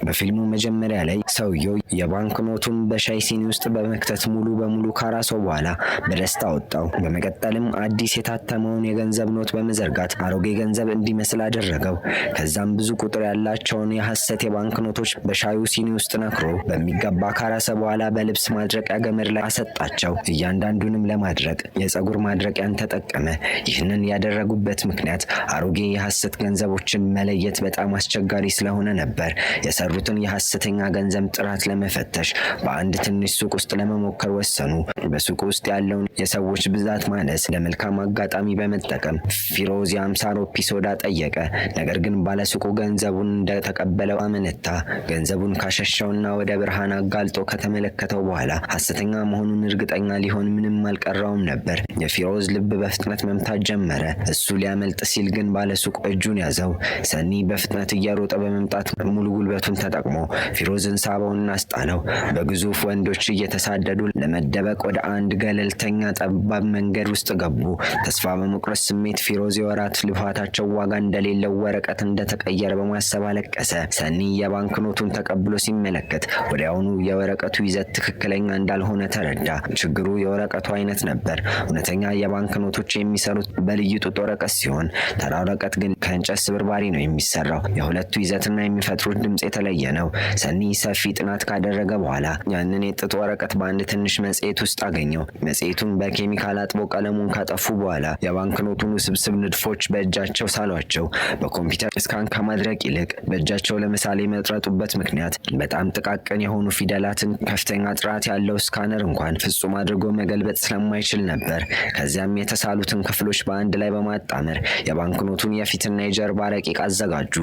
በፊልሙ መጀመሪያ ላይ ሰውየው የባንክ ኖቱን በሻይ ሲኒ ውስጥ በመክተት ሙሉ በሙሉ ካራሰው በኋላ በደስታ ወጣው። በመቀጠልም አዲስ የታተመውን የገንዘብ ኖት በመዘርጋት አሮጌ ገንዘብ እንዲመስል አደረገው። ከዛም ብዙ ቁጥር ያላቸውን የሐሰት የባንክ ኖቶች በሻዩ ሲኒ ውስጥ ነክሮ በሚገባ ካራሰ በኋላ በልብስ ማድረቂያ ገመድ ላይ አሰጣቸው። እያንዳንዱንም ለማድረቅ የፀጉር ማድረቂያን ተጠቀመ። ይህንን ያደረጉበት ምክንያት አሮጌ የሐሰት ገንዘቦችን መለየት በጣም አስቸጋሪ ስለሆነ ነበር። የሰሩትን የሐሰተኛ ገንዘብ ጥራት ለመፈተሽ በአንድ ትንሽ ሱቅ ውስጥ ለመሞከር ወሰኑ። በሱቁ ውስጥ ያለውን የሰዎች ብዛት ማነስ ለመልካም አጋጣሚ በመጠቀም ፊሮዝ የ50 ሮፒ ሶዳ ጠየቀ። ነገር ግን ባለሱቁ ገንዘቡን እንደተቀበለው አመነታ። ገንዘቡን ካሸሸውና ወደ ብርሃን አጋልጦ ከተመለከተው በኋላ ሐሰተኛ መሆኑን እርግጠኛ ሊሆን ምንም አልቀረውም ነበር። የፊሮዝ ልብ በፍጥነት መምታት ጀመረ። እሱ ሊያመልጥ ሲል ግን ባለሱቁ እጁን ያዘው። ሰኒ በፍጥነት እየሮጠ በመምጣት ሙሉ ጉልበቱን ተጠቅሞ ፊሮዝን ሳበውና አስጣለው። በግዙፍ ወንዶች እየተሳደዱ ለመደበቅ ወደ አንድ ገለልተኛ ጠባብ መንገድ ውስጥ ገቡ። ተስፋ በመቁረጥ ስሜት ፊሮዝ የወራት ልፋታቸው ዋጋ እንደሌለው ወረቀት እንደተቀየረ በማሰብ አለቀሰ። ሰኒ የባንክ ኖቱን ተቀብሎ ሲመለከት ወዲያውኑ የወረቀቱ ይዘት ትክክለኛ እንዳልሆነ ተረዳ። ችግሩ የወረቀቱ አይነት ነበር። እውነተኛ የባንክ ኖቶች የሚሰሩት በልዩ ጡጥ ወረቀት ሲሆን ተራ ወረቀት ግን ከእንጨት ስብርባሪ ነው የሚሰራው። የሁለቱ ይዘትና የሚፈጥሩት ድምጽ የተለየ ነው። ሰኒ ሰፊ ጥናት ካደረገ በኋላ ያንን የጥጥ ወረቀት በአንድ ትንሽ መጽሔት ውስጥ አገኘው። መጽሔቱን በኬሚካል አጥቦ ቀለሙን ካጠፉ በኋላ የባንክ ኖቱን ውስብስብ ንድፎች በእጃቸው ሳሏቸው። በኮምፒውተር እስካን ከማድረግ ይልቅ በእጃቸው ለምሳሌ መጥረጡበት ምክንያት በጣም ጥቃቅን የሆኑ ፊደላትን ከፍተኛ ጥራት ያለው ስካነር እንኳን ፍጹም አድርጎ መገልበጥ ስለማይችል ነበር። ከዚያም የተሳሉትን ክፍሎች በአንድ ላይ በማጣመር የባንክ ኖቱን የፊትና የጀርባ ረቂቅ አዘጋጁ።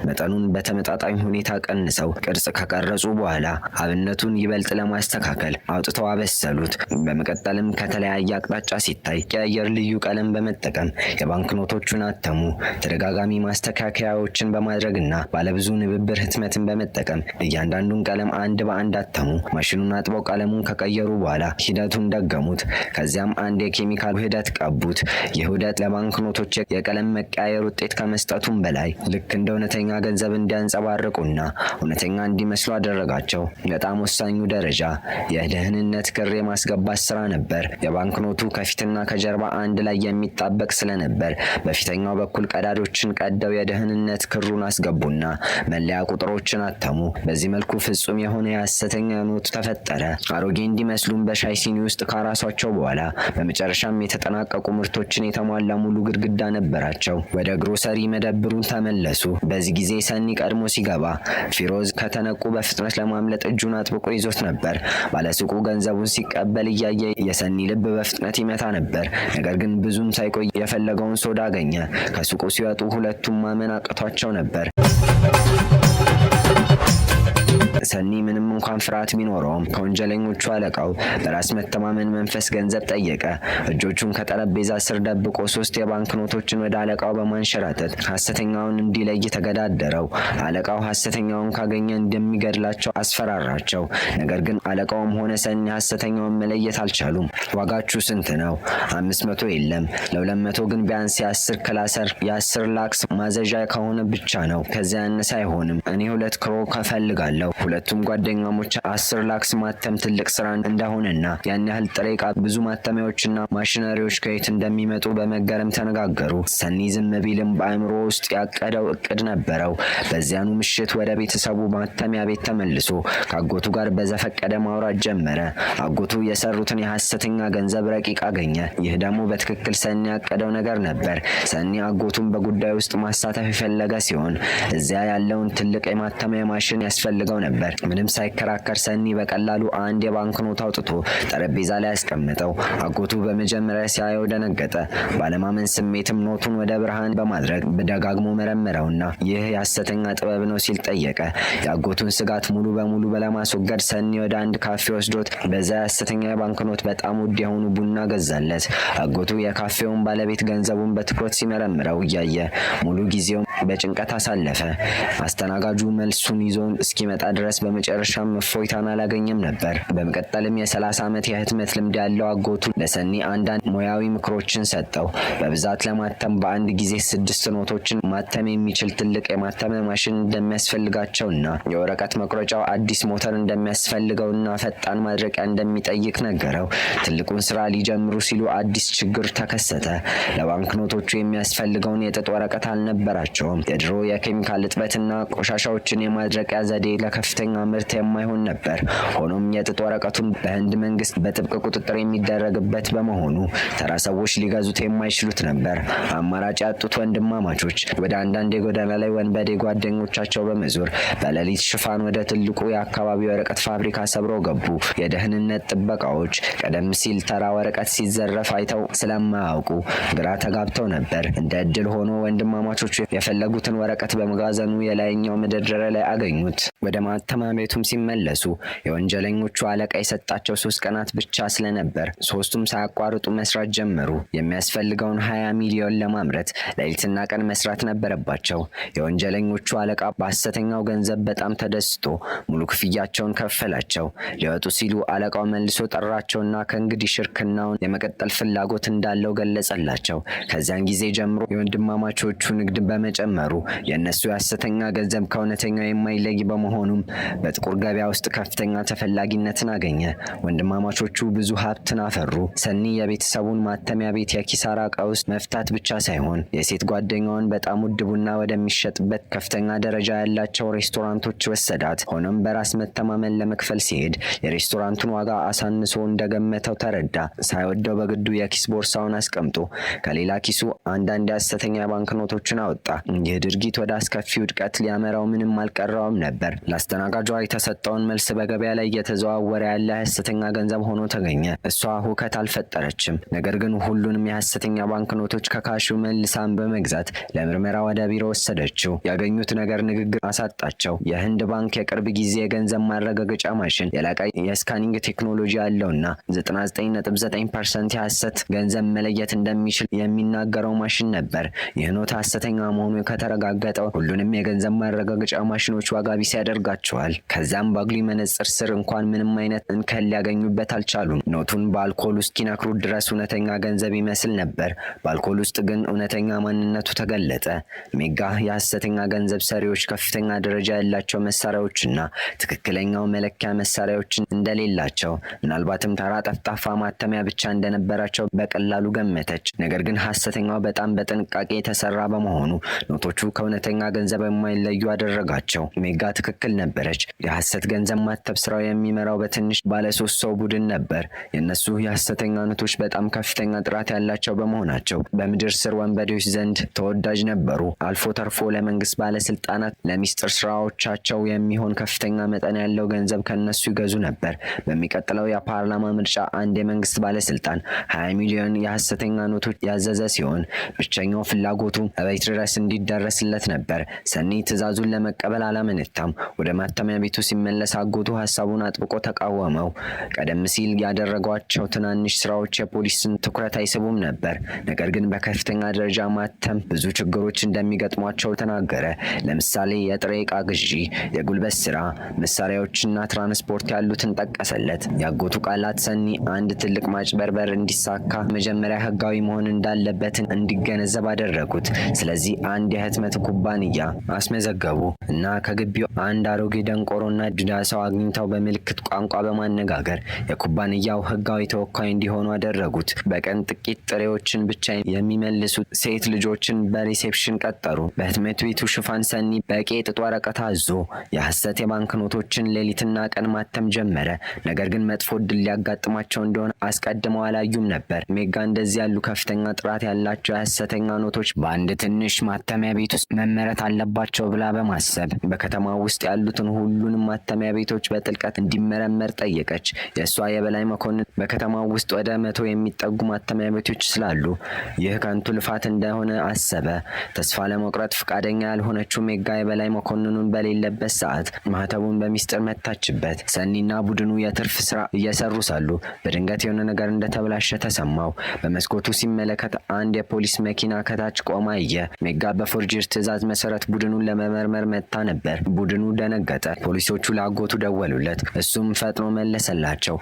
መጠኑን በተመጣጣኝ ሁኔታ ቀንሰው ቅርጽ ከቀረጹ በኋላ አብነቱን ይበልጥ ለማስተካከል አውጥተው አበሰሉት። በመቀጠልም ከተለያየ አቅጣጫ ሲታይ የአየር ልዩ ቀለም በመጠቀም የባንክ ኖቶቹን አተሙ። ተደጋጋሚ ማስተካከያዎችን በማድረግና ባለብዙ ንብብር ህትመትን በመጠቀም እያንዳንዱን ቀለም አንድ በአንድ አተሙ። ማሽኑን አጥበው ቀለሙን ከቀየሩ በኋላ ሂደቱን ደገሙት። ከዚያም አንድ የኬሚካል ውህደት ቀቡት። ይህ ውህደት ለባንክ ኖቶች የቀለም መቀያየር ውጤት ከመስጠቱም በላይ ልክ እንደ እውነተኛ ገንዘብ እንዲያንጸባርቁና እውነተኛ እንዲመስሉ አደረጋቸው። በጣም ወሳኙ ደረጃ የደህንነት ክር የማስገባት ስራ ነበር። የባንክ ኖቱ ከፊትና ከጀርባ አንድ ላይ የሚጣበቅ ስለነበር በፊተኛው በኩል ቀዳዶችን ቀደው የደህንነት ክሩን አስገቡና መለያ ቁጥሮችን አተሙ። በዚህ መልኩ ፍጹም የሆነ የሐሰተኛ ኖት ተፈጠረ። አሮጌ እንዲመስሉም በሻይ ሲኒ ውስጥ ካራሷቸው በኋላ በመጨረሻም የተጠናቀቁ ምርቶችን የተሟላ ሙሉ ግድግዳ ነበራቸው። ወደ ግሮሰሪ መደብሩን ተመለሱ። በዚህ ጊዜ ሰኒ ቀድሞ ሲገባ ፊሮዝ ከተነቁ በፍጥነት ለማምለጥ እጁን አጥብቆ ይዞት ነበር። ባለሱቁ ገንዘቡን ሲቀበል እያየ የሰኒ ልብ በፍጥነት ይመታ ነበር። ነገር ግን ብዙም ሳይቆይ የፈለገውን ሶዳ አገኘ። ከሱቁ ሲወጡ ሁለቱም ማመን አቅቷቸው ነበር። ሰኒ ምንም እንኳን ፍርሃት ቢኖረውም ከወንጀለኞቹ አለቃው በራስ መተማመን መንፈስ ገንዘብ ጠየቀ። እጆቹን ከጠረጴዛ ስር ደብቆ 3 የባንክ ኖቶችን ወደ አለቃው በማንሸራተት ሐሰተኛውን እንዲለይ ተገዳደረው። አለቃው ሐሰተኛውን ካገኘ እንደሚገድላቸው አስፈራራቸው። ነገር ግን አለቃውም ሆነ ሰኒ ሐሰተኛውን መለየት አልቻሉም። ዋጋችሁ ስንት ነው? 500 የለም። ለ200 ግን ቢያንስ የ10 ክላሰር የ10 ላክስ ማዘዣ ከሆነ ብቻ ነው። ከዚያ ያነሰ አይሆንም። እኔ 2 ክሮ ከፈልጋለሁ። ሁለቱም ጓደኛሞች 10 ላክስ ማተም ትልቅ ስራ እንደሆነና ያን ያህል ጥሬ ዕቃ ብዙ ማተሚያዎችና ማሽነሪዎች ከየት እንደሚመጡ በመገረም ተነጋገሩ። ሰኒ ዝም ቢልም በአእምሮ ውስጥ ያቀደው እቅድ ነበረው። በዚያኑ ምሽት ወደ ቤተሰቡ ማተሚያ ቤት ተመልሶ ከአጎቱ ጋር በዘፈቀደ ማውራት ጀመረ። አጎቱ የሰሩትን የሐሰተኛ ገንዘብ ረቂቅ አገኘ። ይህ ደግሞ በትክክል ሰኒ ያቀደው ነገር ነበር። ሰኒ አጎቱን በጉዳዩ ውስጥ ማሳተፍ የፈለገ ሲሆን እዚያ ያለውን ትልቅ የማተሚያ ማሽን ያስፈልገው ነበር። ምንም ሳይከራከር ሰኒ በቀላሉ አንድ የባንክ ኖት አውጥቶ ጠረጴዛ ላይ ያስቀመጠው። አጎቱ በመጀመሪያ ሲያየው ደነገጠ። ባለማመን ስሜትም ኖቱን ወደ ብርሃን በማድረግ ደጋግሞ መረመረውና ይህ የሐሰተኛ ጥበብ ነው ሲል ጠየቀ። የአጎቱን ስጋት ሙሉ በሙሉ ለማስወገድ ሰኒ ወደ አንድ ካፌ ወስዶት በዛ የሐሰተኛ የባንክ ኖት በጣም ውድ የሆኑ ቡና ገዛለት። አጎቱ የካፌውን ባለቤት ገንዘቡን በትኩረት ሲመረምረው እያየ ሙሉ ጊዜውን በጭንቀት አሳለፈ። አስተናጋጁ መልሱን ይዞ እስኪመጣ ድረስ ድረስ በመጨረሻም እፎይታን አላገኘም ነበር። በመቀጠልም የ30 ዓመት የህትመት ልምድ ያለው አጎቱ ለሰኒ አንዳንድ ሙያዊ ምክሮችን ሰጠው። በብዛት ለማተም በአንድ ጊዜ 6 ኖቶችን ማተም የሚችል ትልቅ የማተሚያ ማሽን እንደሚያስፈልጋቸውና የወረቀት መቁረጫው አዲስ ሞተር እንደሚያስፈልገውና ፈጣን ማድረቂያ እንደሚጠይቅ ነገረው። ትልቁን ስራ ሊጀምሩ ሲሉ አዲስ ችግር ተከሰተ። ለባንክ ኖቶቹ የሚያስፈልገውን የጥጥ ወረቀት አልነበራቸውም። የድሮ የኬሚካል እጥበትና ቆሻሻዎችን የማድረቂያ ዘዴ ለከፍተኛ ምርት የማይሆን ነበር። ሆኖም የጥጥ ወረቀቱን በህንድ መንግስት በጥብቅ ቁጥጥር የሚደረግበት በመሆኑ ተራ ሰዎች ሊገዙት የማይችሉት ነበር። አማራጭ ያጡት ወንድማማቾች ወደ አንዳንድ የጎዳና ላይ ወንበዴ ጓደኞቻቸው በመዞር በሌሊት ሽፋን ወደ ትልቁ የአካባቢው ወረቀት ፋብሪካ ሰብረው ገቡ። የደህንነት ጥበቃዎች ቀደም ሲል ተራ ወረቀት ሲዘረፍ አይተው ስለማያውቁ ግራ ተጋብተው ነበር። እንደ እድል ሆኖ ወንድማማቾቹ የፈለጉትን ወረቀት በመጋዘኑ የላይኛው መደርደሪያ ላይ አገኙት። ወደ ማተሚያ ቤቱም ሲመለሱ የወንጀለኞቹ አለቃ የሰጣቸው 3 ቀናት ብቻ ስለነበር ሶስቱም ሳያቋርጡ መስራት ጀመሩ። የሚያስፈልገውን 20 ሚሊዮን ለማምረት ሌሊትና ቀን መስራት ነበረባቸው። የወንጀለኞቹ አለቃ በሐሰተኛው ገንዘብ በጣም ተደስቶ ሙሉ ክፍያቸውን ከፈላቸው። ሊወጡ ሲሉ አለቃው መልሶ ጠራቸውና ከእንግዲህ ሽርክናውን የመቀጠል ፍላጎት እንዳለው ገለጸላቸው። ከዚያን ጊዜ ጀምሮ የወንድማማቾቹ ንግድ በመጨመሩ የእነሱ የሐሰተኛ ገንዘብ ከእውነተኛው የማይለይ በመሆኑም በጥቁር ገበያ ውስጥ ከፍተኛ ተፈላጊነትን አገኘ። ወንድማማቾቹ ብዙ ሀብትን አፈሩ። ሰኒ የቤተሰቡን ማተሚያ ቤት የኪሳራ ቀውስ መፍታት ብቻ ሳይሆን የሴት ጓደኛዋን በጣም ውድ ቡና ወደሚሸጥበት ከፍተኛ ደረጃ ያላቸው ሬስቶራንቶች ወሰዳት። ሆኖም በራስ መተማመን ለመክፈል ሲሄድ የሬስቶራንቱን ዋጋ አሳንሶ እንደገመተው ተረዳ። ሳይወደው በግዱ የኪስ ቦርሳውን አስቀምጦ ከሌላ ኪሱ አንዳንድ የሐሰተኛ የባንክ ኖቶችን አወጣ። ይህ ድርጊት ወደ አስከፊ ውድቀት ሊያመራው ምንም አልቀረውም ነበር። ለአስተናጋጇ የተሰጠውን መልስ በገበያ ላይ እየተዘዋወረ ያለ ሐሰተኛ ገንዘብ ሆኖ ተገኘ። እሷ ሁከት አልፈጠረችም። ነገር ግን ሁሉንም የሐሰተኛ ባንክ ኖቶች ከካሺው መልሳን በመግዛት ለምርመራ ወደ ቢሮ ወሰደችው። ያገኙት ነገር ንግግር አሳጣቸው። የህንድ ባንክ የቅርብ ጊዜ የገንዘብ ማረጋገጫ ማሽን የላቀ የስካኒንግ ቴክኖሎጂ ያለውና 99.9% የሐሰት ገንዘብ መለየት እንደሚችል የሚናገረው ማሽን ነበር። ይህ ኖት ሐሰተኛ መሆኑ ከተረጋገጠው ሁሉንም የገንዘብ ማረጋገጫ ማሽኖች ዋጋ ቢስ ያደርጋቸዋል። ከዛም ባግሊ መነጽር ስር እንኳን ምንም አይነት እንከን ሊያገኙበት አልቻሉም። ኖቱን በአልኮል ውስጥ እስኪነክሩት ድረስ እውነተኛ ገንዘብ ይመስል ነበር። በአልኮል ውስጥ ግን እውነተኛ ማንነቱ ተገለጠ። ሜጋ የሐሰተኛ ገንዘብ ሰሪዎች ከፍተኛ ደረጃ ያላቸው መሳሪያዎችና ትክክለኛው መለኪያ መሳሪያዎችን እንደሌላቸው፣ ምናልባትም ተራ ጠፍጣፋ ማተሚያ ብቻ እንደነበራቸው በቀላሉ ገመተች። ነገር ግን ሐሰተኛው በጣም በጥንቃቄ የተሰራ በመሆኑ ኖቶቹ ከእውነተኛ ገንዘብ የማይለዩ አደረጋቸው። ሜጋ ትክክል ነበረች። የሐሰት ገንዘብ ማተብ ስራው የሚመራው በትንሽ ባለ 3 ሰው ቡድን ነበር። የእነሱ የሐሰተኛ ኖቶች በጣም ከፍተኛ ጥራት ያላቸው በመሆናቸው በምድር ስር ወንበዴዎች ዘንድ ተወዳጅ ነበሩ። አልፎ ተርፎ ለመንግስት ባለስልጣናት ለሚስጥር ስራዎቻቸው የሚሆን ከፍተኛ መጠን ያለው ገንዘብ ከነሱ ይገዙ ነበር። በሚቀጥለው የፓርላማ ምርጫ አንድ የመንግስት ባለስልጣን 20 ሚሊዮን የሐሰተኛ ኖቶች ያዘዘ ሲሆን ብቸኛው ፍላጎቱ እቤት ድረስ እንዲደረስለት ነበር። ሰኒ ትዕዛዙን ለመቀበል አላመነታም። ወደ ማተሚያ ቤቱ ሲመለስ አጎቱ ሀሳቡን አጥብቆ ተቃወመው። ቀደም ሲል ያደረጓቸው ትናንሽ ስራዎች የፖሊስን ትኩረት አይስቡም ነበር። ነገር ግን በከፍተኛ ደረጃ ማተም ብዙ ችግሮች እንደሚገጥሟቸው ተናገረ። ለምሳሌ የጥሬ ዕቃ ግዢ፣ የጉልበት ስራ፣ መሳሪያዎችና ትራንስፖርት ያሉትን ጠቀሰለት። ያጎቱ ቃላት ሰኒ አንድ ትልቅ ማጭበርበር እንዲሳካ መጀመሪያ ህጋዊ መሆን እንዳለበትን እንዲገነዘብ አደረጉት። ስለዚህ አንድ የህትመት ኩባንያ አስመዘገቡ እና ከግቢው አንድ አሮጌ ደንቆሮና ድዳ ሰው አግኝተው በምልክት ቋንቋ በማነጋገር የኩባንያው ህጋዊ ተወካይ እንዲሆኑ አደረጉት። በቀን ጥቂት ጥሬዎችን ብቻ የሚመልሱ ሴት ልጆችን በሪሴፕሽን ቀጠሩ። በህትመት ቤቱ ሽፋን ሰኒ በቂ የጥጥ ወረቀት አዞ የሐሰት የባንክ ኖቶችን ሌሊትና ቀን ማተም ጀመረ። ነገር ግን መጥፎ ዕድል ሊያጋጥማቸው እንደሆነ አስቀድመው አላዩም ነበር። ሜጋ እንደዚህ ያሉ ከፍተኛ ጥራት ያላቸው የሐሰተኛ ኖቶች በአንድ ትንሽ ማተሚያ ቤት ውስጥ መመረት አለባቸው ብላ በማሰብ በከተማ ውስጥ ያሉትን ሁሉንም ማተሚያ ቤቶች በጥልቀት እንዲመረመር ጠየቀች። የእሷ የበላይ መኮንን በከተማው ውስጥ ወደ 100 የሚጠጉ ማተሚያ ቤቶች ስላሉ ይህ ከንቱ ልፋት እንደሆነ አሰበ። ተስፋ ለመቁረጥ ፈቃደኛ ያልሆነችው ሜጋ የበላይ መኮንኑን በሌለበት ሰዓት ማህተቡን በሚስጥር መታችበት። ሰኒና ቡድኑ የትርፍ ስራ እየሰሩ ሳሉ በድንገት የሆነ ነገር እንደተበላሸ ተሰማው። በመስኮቱ ሲመለከት አንድ የፖሊስ መኪና ከታች ቆማ አየ። ሜጋ በፎርጀር ትዕዛዝ መሰረት ቡድኑን ለመመርመር መጣ ነበር። ቡድኑ ደነገጠ። ፖሊሶቹ ለአጎቱ ደወሉለት። እሱም ፈጥኖ መለሰላቸው።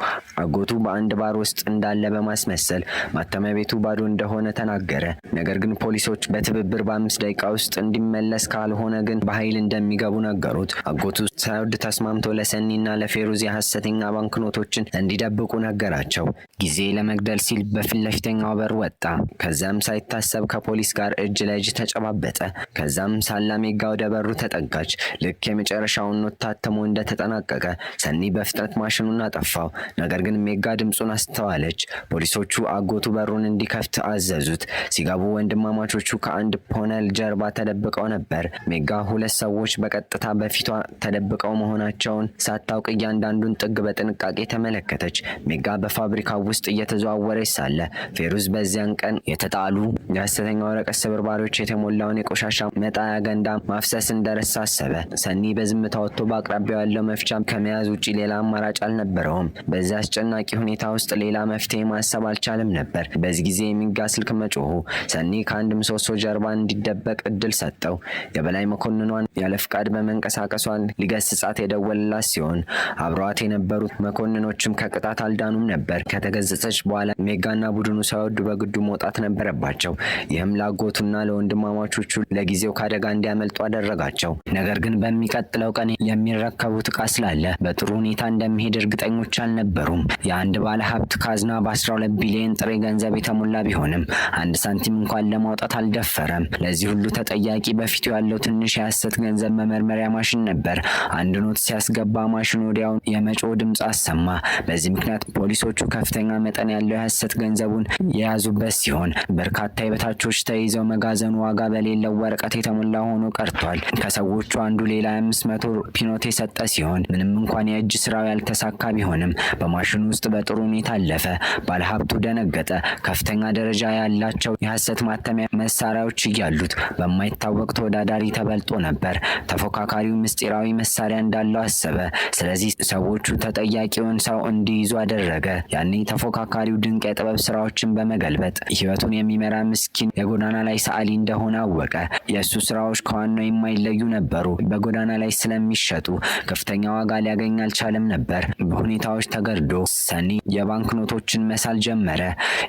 አጎቱ በአንድ ባር ውስጥ እንዳለ በማስመሰል ማተሚያ ቤቱ ባዶ እንደሆነ ተናገረ። ነገር ግን ፖሊሶች በትብብር በ5 ደቂቃ ውስጥ እንዲመለስ ካልሆነ ግን በኃይል እንደሚገቡ ነገሩት። አጎቱ ሳይወድ ተስማምቶ ለሰኒና ለፌሩዝ የሐሰተኛ ባንክ ኖቶችን እንዲደብቁ ነገራቸው። ጊዜ ለመግደል ሲል በፊት ለፊተኛው በር ወጣ። ከዛም ሳይታሰብ ከፖሊስ ጋር እጅ ለእጅ ተጨባበጠ። ከዛም ሳላ ሜጋ ወደ በሩ ተጠጋች። ልክ የመጨረሻውን ኖት ታትሞ እንደተጠናቀቀ ሰኒ በፍጥነት ማሽኑን አጠፋው። ነገር ግን ሜጋ ድምፁን አስተዋለች። ፖሊሶቹ አጎቱ በሩን እንዲከፍት አዘዙት። ሲገቡ ወንድማማቾቹ ከአንድ ፖነል ጀርባ ተደብቀው ነበር። ሜጋ 2 ሰዎች በቀጥታ በፊቷ ተደብቀው መሆናቸውን ሳታውቅ እያንዳንዱን ጥግ በጥንቃቄ ተመለከተች። ሜጋ በፋብሪካው ውስጥ እየተዘዋወረች ሳለ ፌሩዝ በዚያን ቀን የተጣሉ የሐሰተኛ ወረቀት ስብርባሪዎች የተሞላውን የቆሻሻ መጣያ ገንዳ ማፍሰስ እንደረሳ አሰበ። ሰኒ በዝምታ ወጥቶ በአቅራቢያው ያለው መፍቻ ከመያዝ ውጪ ሌላ አማራጭ አልነበረውም። በዚህ አስጨናቂ ሁኔታ ውስጥ ሌላ መፍትሄ ማሰብ አልቻለም ነበር። በዚህ ጊዜ የሚጋ ስልክ መጮሁ ሰኒ ከአንድ ምሰሶ ጀርባ እንዲደበቅ እድል ሰጠው። የበላይ መኮንኗን ያለ ፍቃድ በመንቀሳቀሷን ሊገስጻት የደወለላት ሲሆን አብረዋት የነበሩት መኮንኖችም ከቅጣት አልዳኑም ነበር። ከተገሰጸች በኋላ ሜጋና ቡድኑ ሳይወዱ በግዱ መውጣት ነበረባቸው። ይህም ላጎቱና ለወንድማማቾቹ ለጊዜው ካደጋ እንዲያመልጡ አደረጋቸው። ነገር ግን በሚቀጥለው ቀን የሚረከቡት ዕቃ ስላለ በጥሩ ሁኔታ እንደሚሄድ እርግጠኞች አልነበሩም። የአንድ ባለ ሀብት ካዝና በ12 ቢሊዮን ጥሬ ገንዘብ የተሞላ ቢሆንም 1 ሳንቲም እንኳን ለማውጣት አልደፈረም። ለዚህ ሁሉ ተጠያቂ በፊቱ ያለው ትንሽ የሐሰት ገንዘብ መመርመሪያ ማሽን ነበር። አንድ ኖት ሲያስገባ ማሽኑ ወዲያው የመጮህ ድምፅ አሰማ። በዚህ ምክንያት ፖሊሶቹ ከፍተኛ መጠን ያለው የሐሰት ገንዘቡን የያዙበት ሲሆን በርካታ የበታቾች ተይዘው መጋዘኑ ዋጋ በሌለው ወረቀት የተሞላ ሆኖ ቀርቷል። ከሰዎቹ አንዱ ሌላ 500 ፒኖት የሰጠ ሲሆን ምንም እንኳን የእጅ ስራው ያልተሳካ ቢሆንም በማሽኑ ውስጥ በጥሩ ሁኔታ አለፈ። ባለሀብቱ ደነገጠ። ከፍተኛ ደረጃ ያላቸው የሐሰት ማተሚያ መሳሪያዎች እያሉት በማይታወቅ ተወዳዳሪ ተበልጦ ነበር። ተፎካካሪው ምስጢራዊ መሳሪያ እንዳለው አሰበ። ስለዚህ ሰዎቹ ተጠያቂውን ሰው እንዲይዙ አደረገ። ያኔ ተፎካካሪው ድንቅ የጥበብ ስራዎችን በመገልበጥ ህይወቱን የሚመራ ምስኪን የጎዳና ላይ ሰዓሊ እንደሆነ አወቀ። የእሱ ስራዎች ከዋናው የማይለዩ ነበሩ። በጎዳና ላይ ስለሚሸጡ ከፍተኛ ዋጋ ሊያገኝ አልቻለም ነበር። በሁኔታዎች ተገርዶ ሰኒ የባንክ ኖቶችን መሳል ጀመረ።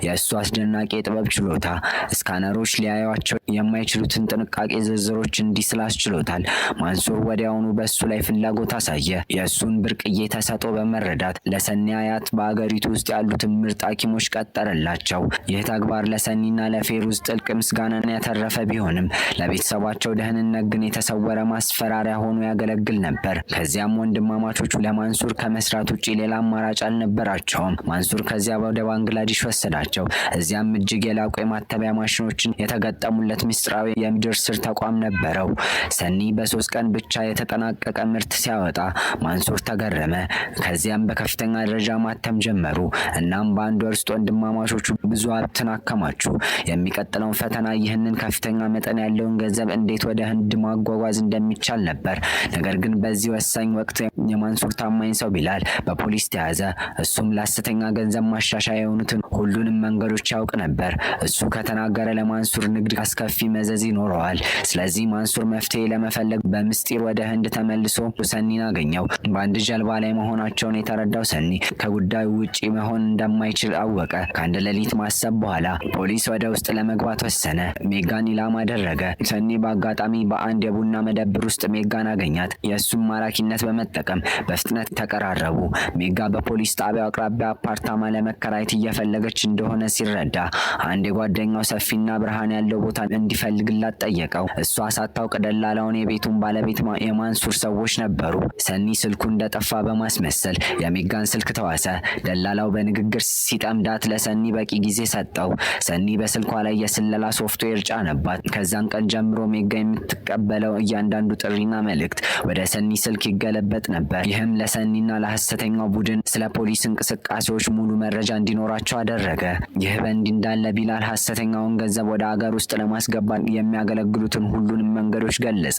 የእሱ አስደናቂ የጥበብ ችሎታ ስካነሮች ሊያዩዋቸው የማይችሉትን ጥንቃቄ ዝርዝሮች እንዲስል አስችሎታል። ማንሱር ወዲያውኑ በእሱ ላይ ፍላጎት አሳየ። የእሱን ብርቅዬ ተሰጥኦ በመረዳት ለሰኒ አያት በአገሪቱ ውስጥ ያሉትን ምርጥ ሐኪሞች ቀጠረላቸው። ይህ ተግባር ለሰኒና ለፌሩዝ ጥልቅ ምስጋናን ያተረፈ ቢሆንም ለቤተሰባቸው ደህንነት ግን የተሰወረ ማስፈራሪያ ሆኖ ያገለግል ነበር። ከዚያም ወንድማማቾቹ ለማንሱር ከመስራት ውጪ ሌላ አማራጭ አልነበራቸውም። ማንሱር ከዚያ ወደ ባንግላዴሽ ወሰዳቸው። እዚያም እጅግ የላቁ የማተሚያ ማሽኖችን የተገጠሙለት ምስጢራዊ የምድር ስር ተቋም ነበረው። ሰኒ በ3 ቀን ብቻ የተጠናቀቀ ምርት ሲያወጣ ማንሱር ተገረመ። ከዚያም በከፍተኛ ደረጃ ማተም ጀመሩ። እናም በአንድ ወር ውስጥ ወንድማማቾቹ ብዙ ሀብትን አከማቹ። የሚቀጥለውን ፈተና ይህንን ከፍተኛ መጠን ያለውን ገንዘብ እንዴት ወደ ህንድ ማጓጓዝ እንደሚቻል ነበር። ነገር ግን በዚህ ወሳኝ ወቅት የማንሱር ታማኝ ሰው ቢላል በፖሊስ ተያዘ። እሱም ለሐሰተኛ ገንዘብ ማሻሻያ የሆኑትን ሁሉንም መንገዶች ያውቅ ነበር። እሱ ከተናገረ ለማንሱር ንግድ አስከፊ መዘዝ ይኖረዋል። ስለዚህ ማንሱር መፍትሄ ለመፈለግ በምስጢር ወደ ህንድ ተመልሶ ሰኒን አገኘው። በአንድ ጀልባ ላይ መሆናቸውን የተረዳው ሰኒ ከጉዳዩ ውጪ መሆን እንደማይችል አወቀ። ከአንድ ሌሊት ማሰብ በኋላ ፖሊስ ወደ ውስጥ ለመግባት ወሰነ። ሜጋን ኢላማ አደረገ። ሰኒ በአጋጣሚ በአንድ የቡና መደብር ውስጥ ሜጋን አገኛት። የእሱም ማራኪነት በመጠቀም በፍጥነት ተቀራረቡ። ሜጋ በፖሊስ ጣቢያው አቅራቢያ አፓርታማ ለመከራየት እየፈለገች እንደሆነ ሲረዳ አንድ የጓደኛው ሰፊና ብርሃን ያለው ቦታ እንዲፈልግላት ጠየቀው። እሷ ሳታውቅ ደላላውን የቤቱን ባለቤት የማንሱር ሰዎች ነበሩ። ሰኒ ስልኩ እንደጠፋ በማስመሰል የሜጋን ስልክ ተዋሰ። ደላላው በንግግር ሲጠምዳት ለሰኒ በቂ ጊዜ ሰጠው። ሰኒ በስልኳ ላይ የስለላ ሶፍትዌር ጫነባት። ከዛን ቀን ጀምሮ ሜጋ የምትቀበለው እያንዳንዱ ጥሪና መልእክት ወደ ሰኒ ስልክ ይገለበጥ ነበር። ነበር። ይህም ለሰኒና ለሐሰተኛው ቡድን ስለ ፖሊስ እንቅስቃሴዎች ሙሉ መረጃ እንዲኖራቸው አደረገ። ይህ በእንዲህ እንዳለ ቢላል ሐሰተኛውን ገንዘብ ወደ አገር ውስጥ ለማስገባት የሚያገለግሉትን ሁሉንም መንገዶች ገለጸ።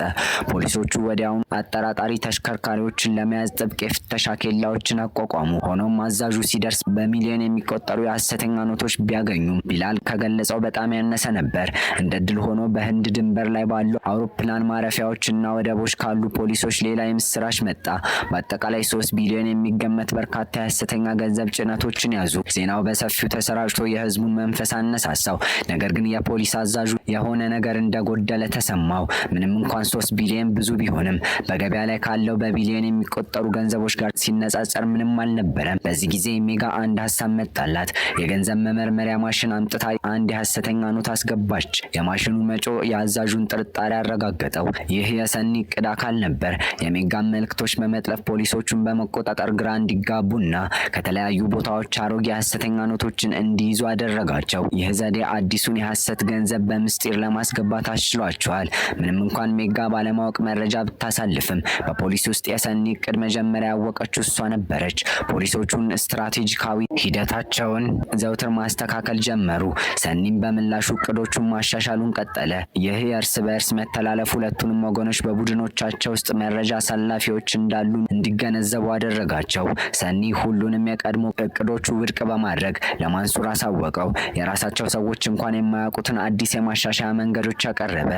ፖሊሶቹ ወዲያውኑ አጠራጣሪ ተሽከርካሪዎችን ለመያዝ ጥብቅ የፍተሻ ኬላዎችን አቋቋሙ። ሆኖም አዛዡ ሲደርስ በሚሊዮን የሚቆጠሩ የሐሰተኛ ኖቶች ቢያገኙም ቢላል ከገለጸው በጣም ያነሰ ነበር። እንደ ድል ሆኖ በህንድ ድንበር ላይ ባሉ አውሮፕላን ማረፊያዎችና ወደቦች ካሉ ፖሊሶች ሌላ የምስራች መጣ። በአጠቃላይ 3 ቢሊዮን የሚገመት በርካታ የሐሰተኛ ገንዘብ ጭነቶችን ያዙ። ዜናው በሰፊው ተሰራጭቶ የህዝቡን መንፈስ አነሳሳው። ነገር ግን የፖሊስ አዛዡ የሆነ ነገር እንደጎደለ ተሰማው። ምንም እንኳን 3 ቢሊዮን ብዙ ቢሆንም በገበያ ላይ ካለው በቢሊዮን የሚቆጠሩ ገንዘቦች ጋር ሲነጻጸር ምንም አልነበረም። በዚህ ጊዜ ሜጋ አንድ ሀሳብ መጣላት። የገንዘብ መመርመሪያ ማሽን አምጥታ አንድ የሐሰተኛ ኖት አስገባች። የማሽኑ መጮ የአዛዡን ጥርጣሬ አረጋገጠው። ይህ የሰኒ እቅድ አካል ነበር። የሜጋን መልእክቶች በመጥለፍ ፖሊሶቹን በመቆጣጠር ግራ እንዲጋቡና ከተለያዩ ቦታዎች አሮጌ የሐሰተኛ ኖቶችን እንዲይዙ አደረጋቸው። ይህ ዘዴ አዲሱን የሐሰት ገንዘብ በምስጢር ለማስገባት አስችሏቸዋል። ምንም እንኳን ሜጋ ባለማወቅ መረጃ ብታሳልፍም በፖሊስ ውስጥ የሰኒ እቅድ መጀመሪያ ያወቀችው እሷ ነበረች። ፖሊሶቹን ስትራቴጂካዊ ሂደታቸውን ዘውትር ማስተካከል ጀመሩ። ሰኒም በምላሹ እቅዶቹን ማሻሻሉን ቀጠለ። ይህ የእርስ በእርስ መተላለፍ ሁለቱንም ወገኖች በቡድኖቻቸው ውስጥ መረጃ አሳላፊዎች እንዳሉ እንዲገነዘቡ አደረጋቸው። ሰኒ ሁሉንም የቀድሞ እቅዶቹ ውድቅ በማድረግ ለማንሱር አሳወቀው። የራሳቸው ሰዎች እንኳን የማያውቁትን አዲስ የማሻሻያ መንገዶች አቀረበ።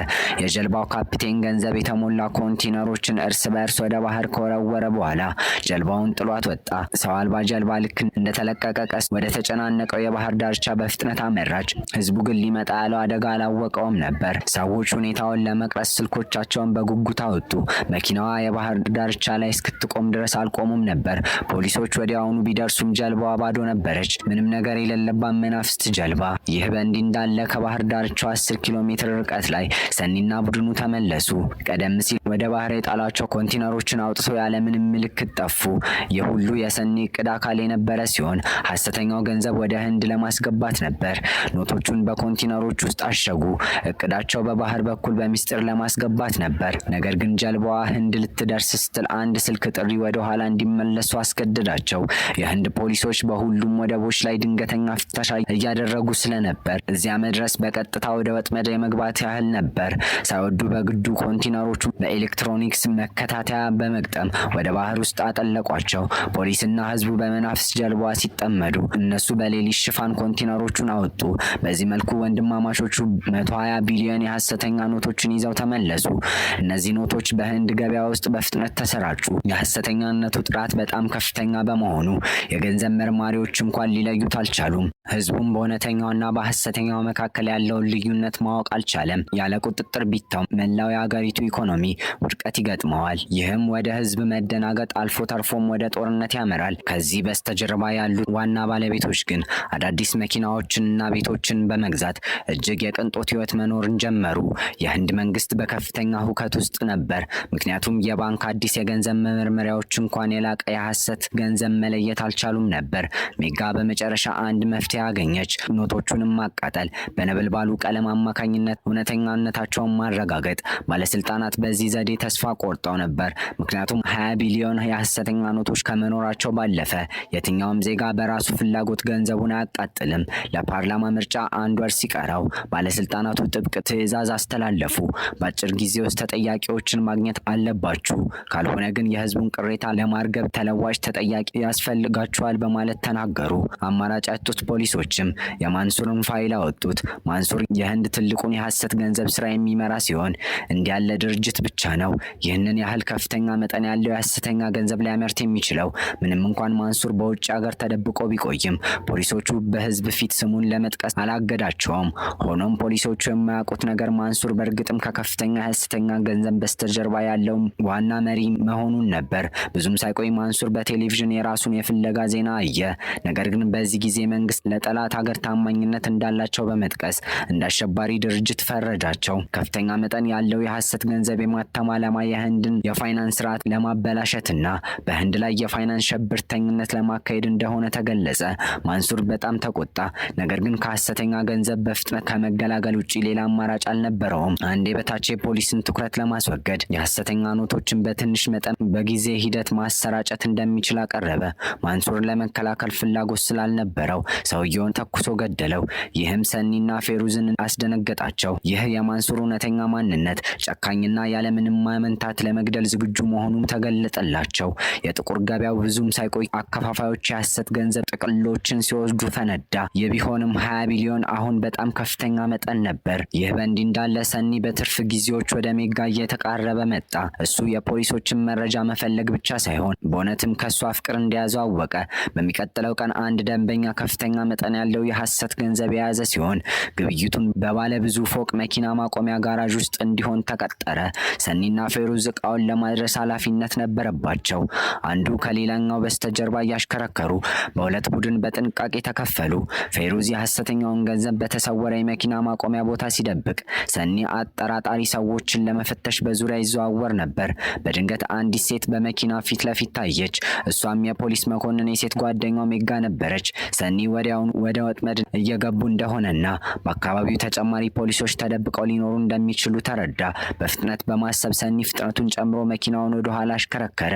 የጀልባው ካፒቴን ገንዘብ የተሞላ ኮንቴነሮችን እርስ በእርስ ወደ ባህር ከወረወረ በኋላ ጀልባውን ጥሏት ወጣ። ሰው አልባ ጀልባ ልክ እንደተለቀቀ ቀስ ወደ ተጨናነቀው የባህር ዳርቻ በፍጥነት አመራች። ህዝቡ ግን ሊመጣ ያለው አደጋ አላወቀውም ነበር። ሰዎች ሁኔታውን ለመቅረስ ስልኮቻቸውን በጉጉት አወጡ። መኪናዋ የባህር ዳርቻ ላይ እስክትቆም ድረስ አልቆሙም ነበር። ፖሊሶች ወዲያውኑ ቢደርሱም ጀልባዋ ባዶ ነበረች። ምንም ነገር የሌለባት መናፍስት ጀልባ። ይህ በእንዲህ እንዳለ ከባህር ዳርቻው 10 ኪሎ ሜትር ርቀት ላይ ሰኒና ቡድኑ ተመለሱ። ቀደም ሲል ወደ ባህር የጣሏቸው ኮንቴነሮችን አውጥተው ያለምንም ምልክት ጠፉ። ይህ ሁሉ የሰኒ እቅድ አካል የነበረ ሲሆን ሐሰተኛው ገንዘብ ወደ ህንድ ለማስገባት ነበር። ኖቶቹን በኮንቴነሮች ውስጥ አሸጉ። እቅዳቸው በባህር በኩል በሚስጥር ለማስገባት ነበር። ነገር ግን ጀልባዋ ህንድ ልትደርስ ስትል አንድ ስልክ ጥሪ ወደ ኋላ እንዲመለሱ አስገድዳቸው። የህንድ ፖሊሶች በሁሉም ወደቦች ላይ ድንገተኛ ፍተሻ እያደረጉ ስለነበር እዚያ መድረስ በቀጥታ ወደ ወጥመድ የመግባት ያህል ነበር። ሳይወዱ በግዱ ኮንቴነሮቹ በኤሌክትሮኒክስ መከታተያ በመግጠም ወደ ባህር ውስጥ አጠለቋቸው። ፖሊስና ህዝቡ በመናፍስት ጀልባዋ ሲጠመዱ እነሱ በሌሊት ሽፋን ኮንቴነሮቹን አወጡ። በዚህ መልኩ ወንድማማቾቹ 120 ቢሊዮን የሐሰተኛ ኖቶችን ይዘው ተመለሱ። እነዚህ ኖቶች በህንድ ገበያ ውስጥ በፍጥነት ተሰራጩ። የሐሰተኛነቱ ጥራት በጣም ከፍተኛ በመሆኑ የገንዘብ መርማሪዎች እንኳን ሊለዩት አልቻሉም። ህዝቡም በእውነተኛውና በሐሰተኛው መካከል ያለውን ልዩነት ማወቅ አልቻለም። ያለ ቁጥጥር ቢታው መላው የአገሪቱ ኢኮኖሚ ውድቀት ይገጥመዋል። ይህም ወደ ህዝብ መደናገጥ አልፎ ተርፎም ወደ ጦርነት ያመራል። ከዚህ በስተጀርባ ያሉት ዋና ባለቤቶች ግን አዳዲስ መኪናዎችንና ቤቶችን በመግዛት እጅግ የቅንጦት ህይወት መኖርን ጀመሩ። የህንድ መንግስት በከፍተኛ ሁከት ውስጥ ነበር። ምክንያቱም የባንክ አዲስ የገንዘብ መመርመሪያዎች እንኳን የላቀ የሐሰት ገንዘብ መለየት አልቻሉም ነበር። ሜጋ በመጨረሻ አንድ መፍትሄ አገኘች። ኖቶቹንም ማቃጠል፣ በነበልባሉ ቀለም አማካኝነት እውነተኛነታቸውን ማረጋገጥ። ባለስልጣናት በዚህ ዘዴ ተስፋ ቆርጠው ነበር። ምክንያቱም 20 ቢሊዮን የሐሰተኛ ኖቶች ከመኖራቸው ባለፈ የትኛውም ዜጋ በራሱ ፍላጎት ገንዘቡን አያቃጥልም። ለፓርላማ ምርጫ 1 ወር ሲቀረው ባለስልጣናቱ ጥብቅ ትዕዛዝ አስተላለፉ። በአጭር ጊዜ ውስጥ ተጠያቂዎችን ማግኘት አለባችሁ፣ ካልሆነ ግን የህዝቡን ቅሬታ ለማርገብ ተለዋጭ ተጠያቂ ያስፈልጋቸዋል በማለት ተናገሩ። አማራጭ ያጡት ፖሊሶችም የማንሱርን ፋይል አወጡት። ማንሱር የህንድ ትልቁን የሐሰት ገንዘብ ስራ የሚመራ ሲሆን እንዲህ ያለ ድርጅት ብቻ ነው ይህንን ያህል ከፍተኛ መጠን ያለው የሐሰተኛ ገንዘብ ሊያመርት የሚችለው። ምንም እንኳን ማንሱር በውጭ ሀገር ተደብቆ ቢቆይም ፖሊሶቹ በህዝብ ፊት ስሙን ለመጥቀስ አላገዳቸውም። ሆኖም ፖሊሶቹ የማያውቁት ነገር ማንሱር በእርግጥም ከከፍተኛ የሐሰተኛ ገንዘብ በስተጀርባ ያለው ዋና መሪ መሆኑን ነበር። ብዙም ሳይቆይ ማንሱር በቴሌቪዥን የራሱን የፍለጋ ዜና አየ። ነገር ግን በዚህ ጊዜ መንግስት ለጠላት ሀገር ታማኝነት እንዳላቸው በመጥቀስ እንደ አሸባሪ አሸባሪ ድርጅት ፈረጃቸው። ከፍተኛ መጠን ያለው የሐሰት ገንዘብ የማተም ዓላማ የህንድን የፋይናንስ ስርዓት ለማበላሸትና በህንድ ላይ የፋይናንስ ሽብርተኝነት ለማካሄድ እንደሆነ ተገለጸ። ማንሱር በጣም ተቆጣ። ነገር ግን ከሐሰተኛ ገንዘብ በፍጥነት ከመገላገል ውጪ ሌላ አማራጭ አልነበረውም። አንዴ በታች የፖሊስን ትኩረት ለማስወገድ የሐሰተኛ ኖቶችን በትንሽ መጠን በጊዜ ሂደት ማሰራጨት እንደሚችል አቀረበ። ማንሱርን ለመከላከል ፍላጎት ስላልነበረው ሰውየውን ተኩሶ ገደለው። ይህም ሰኒና ፌሩዝን አስደነገጣቸው። ይህ የማንሱር እውነተኛ ማንነት ጨካኝና ያለምንም ማመንታት ለመግደል ዝግጁ መሆኑን ተገለጠላቸው። የጥቁር ገበያው ብዙም ሳይቆይ አከፋፋዮች የሐሰት ገንዘብ ጥቅሎችን ሲወስዱ ፈነዳ። ይህ ቢሆንም 20 ቢሊዮን አሁን በጣም ከፍተኛ መጠን ነበር። ይህ በእንዲህ እንዳለ ሰኒ በትርፍ ጊዜዎች ወደ ሜጋ እየተቃረበ መጣ። እሱ የፖሊሶችን መረጃ መፈለግ ብቻ ሳይሆን በእውነትም ከሷ ፍቅር እንደያዘው አወቀ። በሚቀጥለው ቀን አንድ ደንበኛ ከፍተኛ መጠን ያለው የሐሰት ገንዘብ የያዘ ሲሆን ግብይቱን በባለ ብዙ ፎቅ መኪና ማቆሚያ ጋራዥ ውስጥ እንዲሆን ተቀጠረ። ሰኒና ፌሩዝ እቃውን ለማድረስ ኃላፊነት ነበረባቸው። አንዱ ከሌላኛው በስተጀርባ እያሽከረከሩ በሁለት ቡድን በጥንቃቄ ተከፈሉ። ፌሩዝ የሐሰተኛውን ገንዘብ በተሰወረ የመኪና ማቆሚያ ቦታ ሲደብቅ፣ ሰኒ አጠራጣሪ ሰዎችን ለመፈተሽ በዙሪያ ይዘዋወር ነበር። በድንገት አንዲት ሴት በመኪና ፊት ለፊት ታየች። እሷም የፖሊስ መኮንን የሴት ጓደኛው ሜጋ ነበረች። ሰኒ ወዲያውኑ ወደ ወጥመድ እየገቡ እንደሆነና በአካባቢው ተጨማሪ ፖሊሶች ተደብቀው ሊኖሩ እንደሚችሉ ተረዳ። በፍጥነት በማሰብ ሰኒ ፍጥነቱን ጨምሮ መኪናውን ወደ ኋላ አሽከረከረ።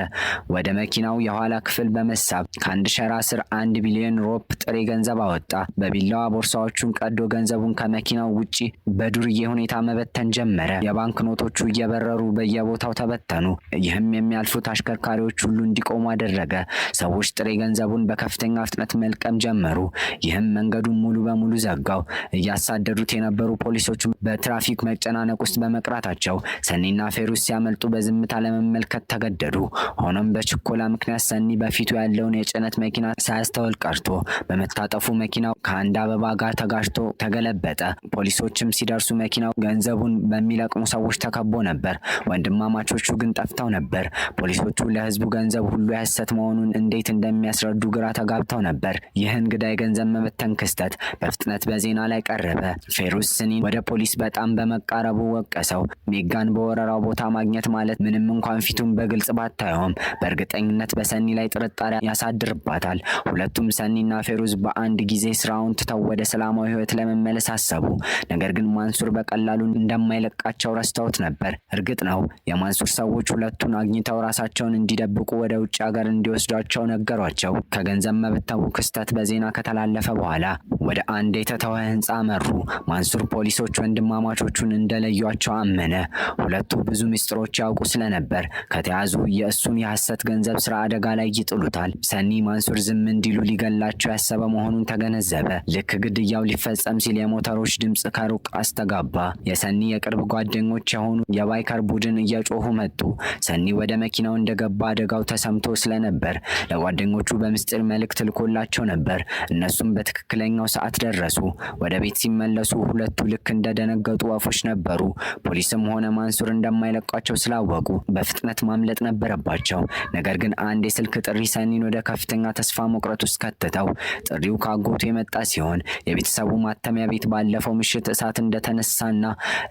ወደ መኪናው የኋላ ክፍል በመሳብ ከአንድ ሸራ ስር 1 ቢሊዮን ሮፕ ጥሬ ገንዘብ አወጣ። በቢላዋ ቦርሳዎቹን ቀዶ ገንዘቡን ከመኪናው ውጪ በዱርዬ ሁኔታ መበተን ጀመረ። የባንክ ኖቶቹ እየበረሩ በየቦታው ተበተኑ። ይህም የሚያልፉት አሽከርካሪዎች ሁሉ እንዲቆሙ አደረገ። ሰዎች ጥሬ ገንዘቡን በከፍተኛ ፍጥነት መልቀም ጀመሩ። ይህም መንገዱን ሙሉ በሙሉ ዘጋው። እያሳደዱት የነበሩ ፖሊሶች በትራፊክ መጨናነቅ ውስጥ በመቅራታቸው ሰኒና ፌሩዝ ሲያመልጡ በዝምታ ለመመልከት ተገደዱ። ሆኖም በችኮላ ምክንያት ሰኒ በፊቱ ያለውን የጭነት መኪና ሳያስተውል ቀርቶ በመታጠፉ መኪናው ከአንድ አበባ ጋር ተጋጭቶ ተገለበጠ። ፖሊሶችም ሲደርሱ መኪናው ገንዘቡን በሚለቅሙ ሰዎች ተከቦ ነበር። ወንድማማቾቹ ግን ጠፍተው ነበር። ፖሊሶቹ ለህዝቡ ገንዘብ ሁሉ የሐሰት መሆኑን እንዴት እንደሚያስረዱ ግራ ተጋብተው ነበር። ይህን ግዳይ ገንዘብ መበተን ክስተት በፍጥነት በዜና ላይ ቀረበ። ፌሩዝ ሰኒን ወደ ፖሊስ በጣም በመቃረቡ ወቀሰው። ሜጋን በወረራው ቦታ ማግኘት ማለት ምንም እንኳን ፊቱን በግልጽ ባታየውም በእርግጠኝነት በሰኒ ላይ ጥርጣሬ ያሳድርባታል። ሁለቱም ሰኒና ፌሩዝ በአንድ ጊዜ ስራውን ትተው ወደ ሰላማዊ ህይወት ለመመለስ አሰቡ። ነገር ግን ማንሱር በቀላሉ እንደማይለቃቸው ረስተውት ነበር። እርግጥ ነው የማንሱር ሰዎች ሁለቱን አግኝተው ራሳቸውን እንዲደብቁ ወደ ውጭ ሀገር እንዲወስዷቸው ነገሯቸው። ከገንዘብ መበተኑ ክስተት በዜና ከተላለፈ በኋላ ወደ አንድ የተተወ ህንፃ መሩ። ማንሱር ፖሊሶች ወንድማማቾቹን እንደለዩቸው አመነ። ሁለቱ ብዙ ምስጢሮች ያውቁ ስለነበር ከተያዙ የእሱን የሐሰት ገንዘብ ስራ አደጋ ላይ ይጥሉታል። ሰኒ ማንሱር ዝም እንዲሉ ሊገላቸው ያሰበ መሆኑን ተገነዘበ። ልክ ግድያው ሊፈጸም ሲል የሞተሮች ድምፅ ከሩቅ አስተጋባ። የሰኒ የቅርብ ጓደኞች የሆኑ የባይከር ቡድን እየጮሁ መጡ። ሰኒ ወደ መኪናው እንደገባ አደጋው ተሰምቶ ስለነበር ለጓደኞቹ በምስጢር መልእክት ልኮላቸው ነበር። እነሱም በትክክለኛው ሰዓት ደረሱ። ወደ ቤት ሲመለሱ ሁለቱ ልክ እንደደነገጡ ወፎች ነበሩ። ፖሊስም ሆነ ማንሱር እንደማይለቋቸው ስላወቁ በፍጥነት ማምለጥ ነበረባቸው። ነገር ግን አንድ የስልክ ጥሪ ሰኒን ወደ ከፍተኛ ተስፋ መቁረጥ ውስጥ ከተተው። ጥሪው ካጎቱ የመጣ ሲሆን የቤተሰቡ ማተሚያ ቤት ባለፈው ምሽት እሳት እንደተነሳና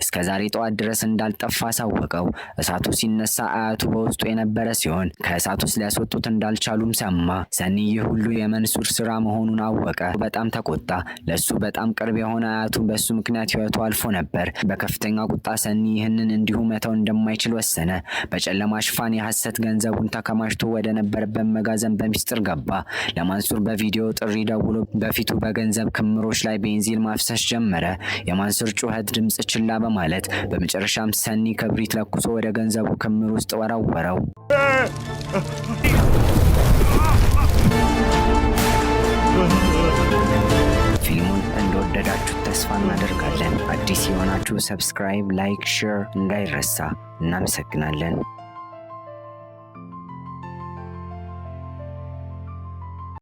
እስከ ዛሬ ጠዋት ድረስ እንዳልጠፋ አሳወቀው። እሳቱ ሲነሳ አያቱ በውስጡ የነበረ ሲሆን ከእሳቱ ውስጥ ሊያስወጡት እንዳልቻሉም ሰማ። ሰኒ ይህ ሁሉ የመንሱር ስራ መሆኑን አወቀ። በጣም ተቆጣ። ለሱ በጣም ቅርብ የሆነ አያቱ በሱ ምክንያት ህይወቱ አልፎ ነበር። በከፍተኛ ቁጣ ሰኒ ይህንን እንዲሁ መተው እንደማይችል ወሰነ። በጨለማ ሽፋን የሐሰት ገንዘቡን ተከማችቶ ወደ ነበረበት መጋዘን በሚስጥር ገባ። ለማንሱር በቪዲዮ ጥሪ ደውሎ በፊቱ በገንዘብ ክምሮች ላይ ቤንዚን ማፍሰስ ጀመረ። የማንሱር ጩኸት ድምፅ ችላ በማለት በመጨረሻም ሰኒ ክብሪት ለኩሶ ወደ ገንዘቡ ክምር ውስጥ ወረወረው። ፊልሙን እንደወደዳችሁ ተስፋ እናደርጋለን። አዲስ የሆናችሁ ሰብስክራይብ፣ ላይክ፣ ሼር እንዳይረሳ። እናመሰግናለን።